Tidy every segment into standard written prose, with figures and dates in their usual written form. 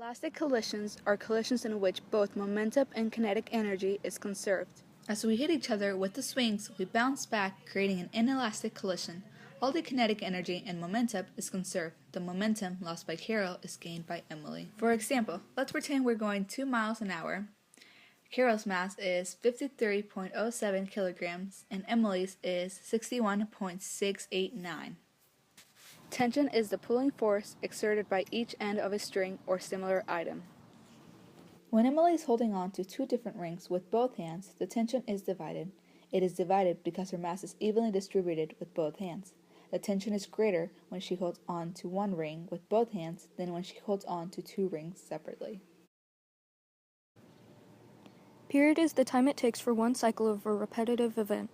Inelastic collisions are collisions in which both momentum and kinetic energy is conserved. As we hit each other with the swings, we bounce back, creating an inelastic collision. All the kinetic energy and momentum is conserved. The momentum lost by Karol is gained by Emily. For example, let's pretend we're going 2 miles an hour. Karol's mass is 53.07 kilograms and Emily's is 61.689. Tension is the pulling force exerted by each end of a string or similar item. When Emily is holding on to two different rings with both hands, the tension is divided. It is divided because her mass is evenly distributed with both hands. The tension is greater when she holds on to one ring with both hands than when she holds on to two rings separately. Period is the time it takes for one cycle of a repetitive event.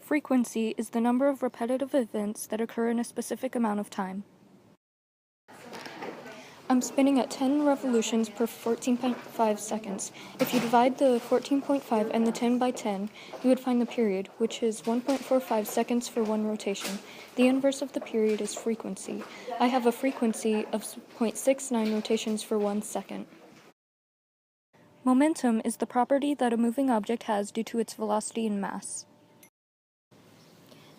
Frequency is the number of repetitive events that occur in a specific amount of time. I'm spinning at 10 revolutions per 14.5 seconds. If you divide the 14.5 and the 10 by 10, you would find the period, which is 1.45 seconds for one rotation. The inverse of the period is frequency. I have a frequency of 0.69 rotations for 1 second. Momentum is the property that a moving object has due to its velocity and mass.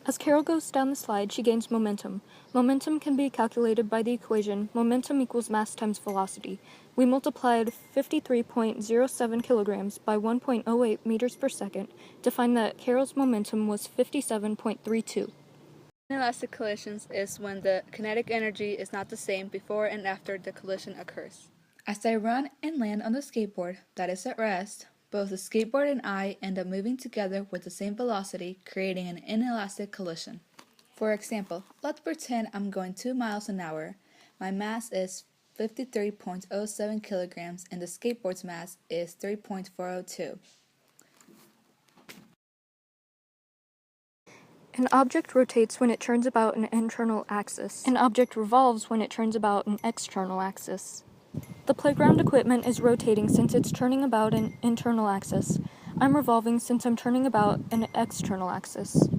As Karol goes down the slide, she gains momentum. Momentum can be calculated by the equation momentum equals mass times velocity. We multiplied 53.07 kilograms by 1.08 meters per second to find that Karol's momentum was 57.32. Inelastic collisions is when the kinetic energy is not the same before and after the collision occurs. As I run and land on the skateboard that is at rest, both the skateboard and I end up moving together with the same velocity, creating an inelastic collision. For example, let's pretend I'm going 2 miles an hour. My mass is 53.07 kilograms and the skateboard's mass is 3.402. An object rotates when it turns about an internal axis. An object revolves when it turns about an external axis. The playground equipment is rotating since it's turning about an internal axis. I'm revolving since I'm turning about an external axis.